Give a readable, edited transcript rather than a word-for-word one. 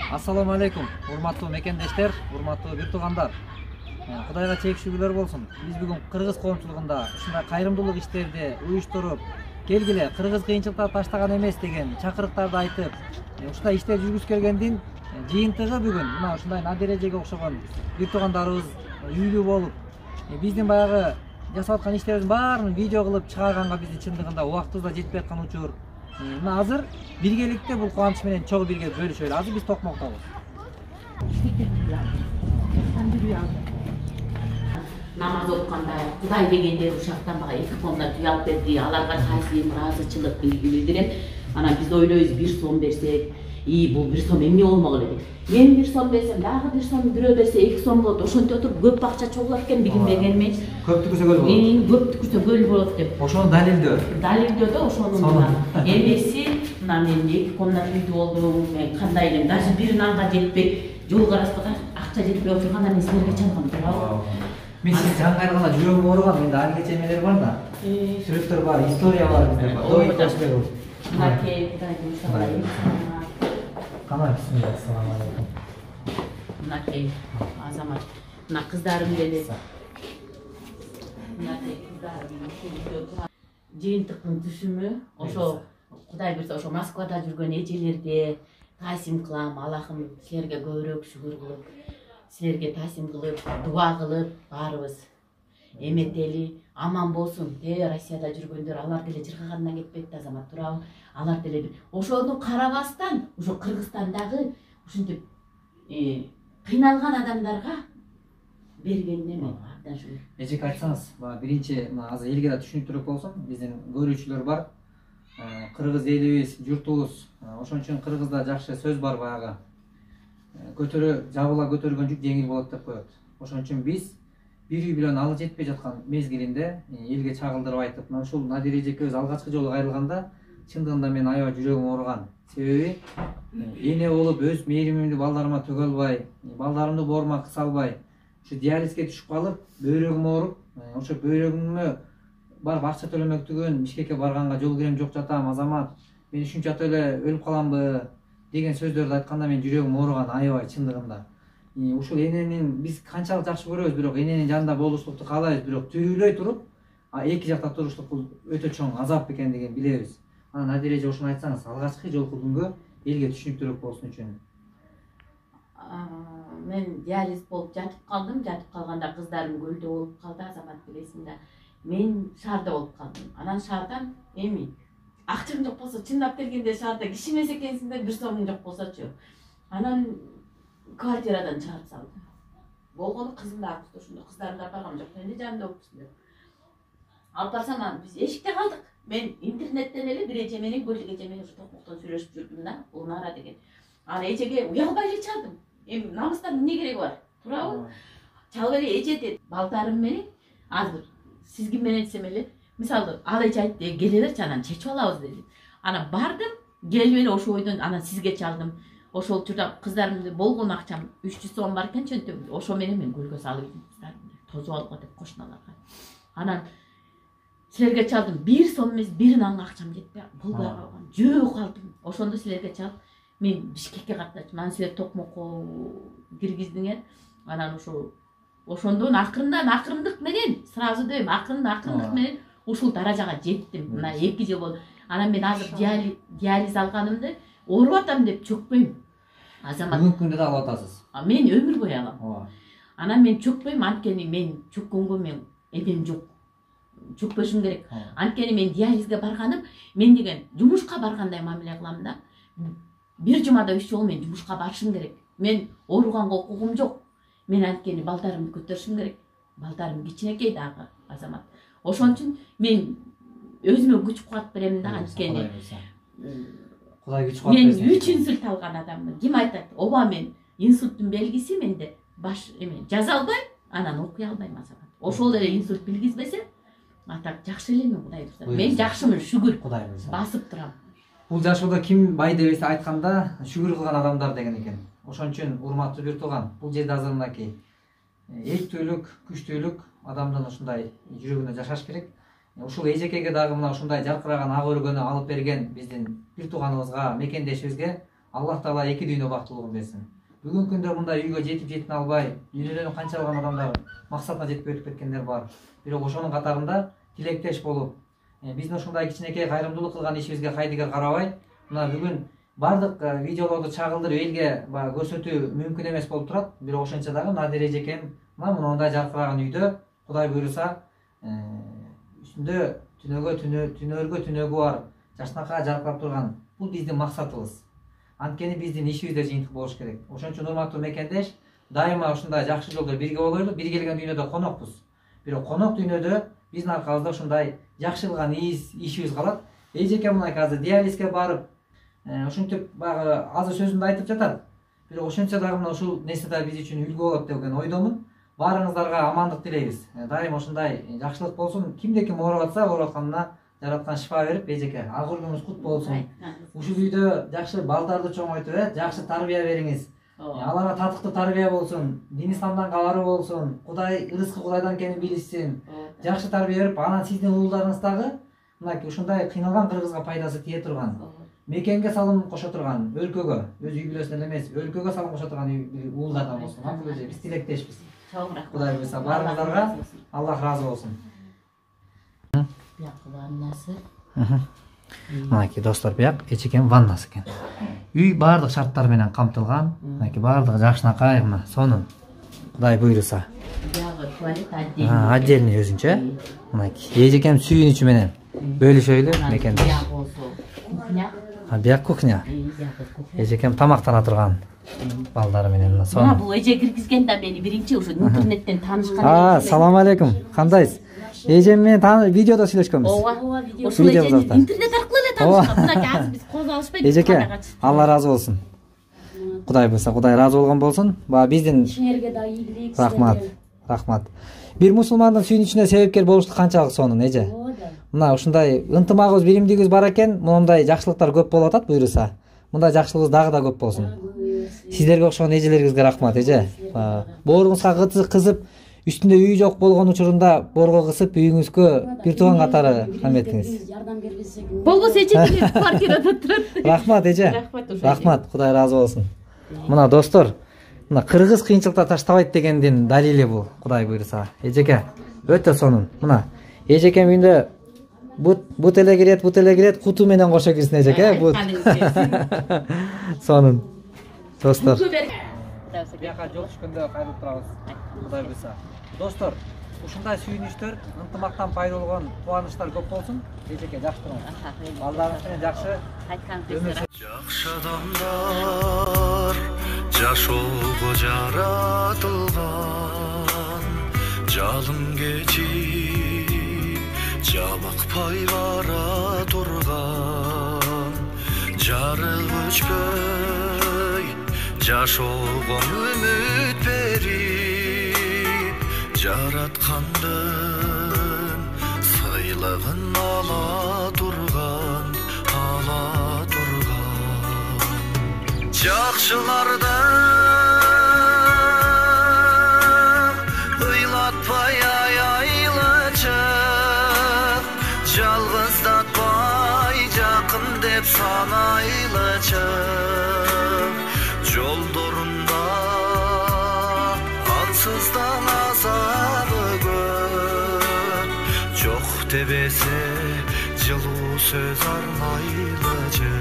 Ассаламу алейкум, урматтуу мекендештер, урматтуу бир туугандар. Кудайга чек шүгүлөр болсун. Биз бүгүн кыргыз коомчулугунда ушундай кайрымдуулук иштерди уюштуруп, келгиле кыргыз кыйынчылыкта таштаган эмес деген чакырыктарды айтып, ушундай иштер жүргүзүп келгендин жыйынтыгы бүгүн мына ушундай Надережеге окшогон бир туугандарыбыз үйлүү болуп, биздин баягы жасап аткан иштерибиздин баарын видео кылып чыгарганга биздин чындыгында убактыбыз да жетпей аткан учур. Мына азыр биргеликте бул кубаныч менен чогуу бирге бөлүшөлү. Азыр биз Токмоктобуз. Намаз окуганда Кудай дегендер ушактан бага эки колунан туялып берди. Аларга таасир, ыраазычылык билдирем. Анан биз ойлойбуз, бир сом берсек, бул бир сом эмне болмок эле. Мен бир сом берсем, дагы бир сом бирөө берсе 2 сом болот. Ошентип отуруп көп акча чогулат экен бигин бергенмен. Көптү көлө болот. Көптү күсө көл болот деп. Ошону далилдөө. Далилдөө да ошонун эмеси, мына мен 2 комнат үйдү болдум. Мен кандай элем, даже бир нанга жетпей, жол караспаган акча жетпей отурганда мен силерге чалгам туурабы? Мен сиз жан кайрыганда жүрөгүм ооруган, менде али кече эмелер бар да. Сүрөттөр бар, история бар бизде бар. Дой ташбек. Мынакей Кудайдын ушундай. Камай бисмилла, ассаламу алейкум. Мынакей Азамат. Мына кыздарым деле. Мынакей кыздарым. Жыйынтыктын түшүмү ошо Кудай берсе ошо Москвада жүргөн эжелерге таасим кылам. Аллахым силерге көбүрөөк шүгүр кылып, силерге таасим кылып, дуа кылып, баарыбыз эметели, аман болсун. Россияда жүргөндөр алар деле жыргагандан кетпейт да, Азамат, туурабы? Алар деле ошону карабастан, ошо Кыргызстандагы ушинтип кыйналган адамдарга бергенине мен абдан шүгүр. Эжеке айтсаңыз, биринчи азыр элге да түшүнүктүүрөөк болсун. Биздин көрүүчүлөр бар. Кыргыз элибиз, журтубуз, ошон үчүн кыргызда жакшы сөз бар баягы. Жабыла көтөргөн жүк жеңил болот деп коет. Ошон үчүн биз бир үй билен алы жетпей жаткан мезгилинде элге чагылдырып айтып, мына ушул Надире эжекебиз алгачкы жолу кайрылганда чындыгында мен аябай жүрөгүм ооруган. Себеби эне болуп өз мээримимди балдарыма төгө албай, балдарымды боорума кыса албай, ушу диализге түшүп калып, бөйрөгүм ооруп, ошо бөйрөгүмө барып акча төлөмөктүгүн Бишкекке барганга жол кирем жок жатам, Азамат, мен ушунча эле өлүп каламбы деген сөздөрдү айтканда мен жүрөгүм ооруган аябай чындыгында. Ушул эненин биз канчалык жакшы көрөбүз, бирок эненин жанында болуштукту каалайбыз, бирок түйүлөй туруп, эки жакта туруштук бул өтө чоң азап экендигин билебиз. Анан Надире эже ошону айтсаңыз, алгачкы жолку күнгө элге түшүнүктүүрөөк болсун үчүн. Мен диализ болуп жатып калдым, жатып калганда кыздарым көлдө болуп калды, Азамат билесиң да. Мен шаарда болуп калдым. Анан шаардан акчам жок болсо, чындап келгенде шаарда киши эмес экенсиң да, бир сомуң жок болсочу. Анан квартирадан чыгарып салды. Болгону кызым да акча ошондо, кыздарымды алып баргам жок, менде жанымда болупсуң деп. Алып барсам, биз эшикте калдык. Мен интернеттен эле бир эже менен Гүлдүк эже менен Токмоктон сүйлөшүп жүрдүм да, Унара деген. Ана эжеге уялбай эле чалдым. Эми намыстан эмне кереги бар? Туурабы? Чалып эле эже деди, балдарым менен азыр сиз ким менен десем эле, мисалы ал эже айтты, келелерчи анан чечип алабыз деди. Анан бардым, келип эле ошо ойдон анан сизге чалдым. Ошол учурда кыздарымды болгон акчам 300 сом бар экен, чөнтөм. Ошо менен мен гүлгө салып идим кыздарымды. Тозуп алгыла деп кошуналарга. Анан силерге чалдым, 1 сом эмес, 1 нанга акчам жетпей болбой калган. Жөө калдым. Ошондо силерге чалып, мен Бишкекке каттачым. Анан силер Токмокко киргиздиңер. Анан ошондон акырындык менен, сразу дейм, акырындык менен ушул даражага жеттим. Мына 2 жыл болду. Анан мен азыр диализ алганымды ооруп атам деп чөкпөйм. Азамат. Бүгүнкү күндө да алып атасыз. Мен өмүр бою алам. Анан мен чөкпөйм, анткени мен чөккөнгө мен эмем жок. Чөкпөшүм керек. Анткени мен диализге барганым, мен деген жумушка баргандай мамиле кылам да. Бир жумада 3 жолу мен жумушка барышым керек. Мен ооруганга укугум жок. Мен анткени балдарымды көтөрүшүм керек. Балдарым кичинекей дагы, Азамат. Ошон үчүн мен өзүмө күч кубат берем да, анткени Кудай күч кубат берсин. Мен 3 инсульт алган адаммын. Ким айтат? Оба мен инсульттун белгиси менде баш жаза албайм, анан окуй албайм, Азамат. Ошол эле инсульт билгизбесе, атак жакшы элемин, Кудай буйрса. Мен жакшымын, шүгүр. Кудай буйрса. Басып турам. Бул жашоодо ким бай дебесе айтканда шүгүр кылган адамдар деген экен. Ошон үчүн урматтуу бир тууган, бул жерде азыр мынакей элктүүлүк, күчтүүлүк адамдын ушундай жүрөгүнө жашаш керек. Ушул эжекеге дагы мына ушундай жаркыраган ак өргөнү алып берген биздин бир тууганыбызга, мекендешибизге Аллах Таала эки дүйнө бактылуулугун берсин. Бүгүнкү күндө мындай үйгө жетип албай, дүйнөдөн канчалаган адамдар максатына жетип өтүп кеткендер бар. Бирок ошонун катарында тилектеш болуп, биздин ушундай кичинекей кайрымдуулук кылган ишибизге кайдыгер карабай, мына бүгүн бардык видеолорду чагылдырып элге баягы көрсөтүү мүмкүн эмес болуп турат. Бирок ошентсе дагы Надир эжекем мына мондай жаркыраган үйдө Кудай буйруса үстүндө түнөргө түнөгү бар жашнакай жаркырап турган. Бул биздин максатыбыз. Анткени биздин ишибизде жыйынтык болуш керек. Ошон үчүн урматтуу мекендеш, дайыма ушундай жакшы жолдо бирге болойлу. Бир келген дүйнөдө конокпуз. Бирок конок дүйнөдө биздин аркабызда ушундай жакшы кылган ишибиз калат. Эжеке мынакей азыр диализге барып, ушинтип баягы азыр сөзүндө айтып жатат. Бирок ошентсе дагы мына ушул нерсе да биз үчүн үлгү болот деген ойдомун. Баарыңыздарга амандык тилейбиз. Дайыма ушундай жакшылык болсун. Кимде ким ооруп атса, ооруп атканына жараткан шифа берип, эжеке ак үргүңүз кут болсун. Ушул үйдө жакшы балдарды чоңойтуп, жакшы тарбия бериңиз. Аларга татыктуу тарбия болсун, дин исламдан кабары болсун, Кудай рызкы Кудайдан экенин билишсин. Жакшы тарбия берип, анан сиздин уулдарыңыз дагы мынакей ушундай кыйналган кыргызга пайдасы тие турган, мекенге салым кошо турган, өлкөгө, өз үй бүлөсүнөн эмес, өлкөгө салым кошо турган уулдардан болсун. Бул эже биз тилектешпиз. Кудай буйруса баарыңыздарга Аллах ыраазы болсун. Мынакей достор, бияк эчекем ваннасы экен. Үй баардык шарттар менен камтылган. Мынакей баардыгы жакшынакай мына сонун. Кудай буйруса. Биягы туалет отдельный. Отдельный өзүнчө. Мынакей эжекем сүйүнүчү менен бөлүшөйлү мекенде. Кухня. Бияк кухня. Эжекем тамактана турган балдары менен сонун. Бул эже киргизгенде мени биринчи ушу интернеттен таанышкан. Салам алейкум. Кандайсыз? Эжем менен видеодо сүйлөшкөнбүз. Ооба, ошол эжени интернет аркылуу эле таанышкан. Мынакей азыр биз кол алышпайбыз. Эжеке, Алла ыраазы болсун. Кудай буйруса, Кудай ыраазы болгон болсун. Баа биздин ишиңерге да ийгилик. Рахмат. Бир мусулмандын сүйүнүчүнө себепкер болуштук канчалык сонун, эже. Мына ушундай ынтымагыбыз, биримдигибиз бар экен, мындай жакшылыктар көп болуп атат буйруса. Мындай жакшылыгыбыз дагы да көп болсун. Сиздерге окшогон эжелериңизге рахмат, эже. Бооруңузга кызып, үстүндө үй жок болгон учурунда борго кысып, үйүңүзгө бир тууган катары каметтиңиз. Жардам бербесек. Болбосо эчеге квартирада турат. Рахмат, эже. Рахмат, Кудай ыраазы болсун. Мына достор, мына кыргыз кыйынчылыкта таштабайт дегендин далили бул, Кудай буйруса. Эжеке өтө сонун. Мына эжекем үйүндө бут эле кирет, куту менен кошо кирсин эжеке, бут. Сонун. Достор. Бияка жол түшкөндө кайрылып турабыз. Кудай буйруса. Достор, ушундай сүйүнүчтөр, ынтымактан пайда болгон кубанычтар көп болсун. Эжеке жакшы туруңуз. Балдарыңыз менен жакшы Айткан Жакшы адамдар жашоого жаратылган, жалын кечип жабыкпай бара турган, жарык өчпөй жашоого үмүт берип, жараткандын сыйлыгын ала турган. Жакшыларды ыйлатпай айлачы, жалгыздатпай жакын деп санайлычы, жолдорунда ансыздан азабы көп, жок дебесе жылуу сөз арнайлычы.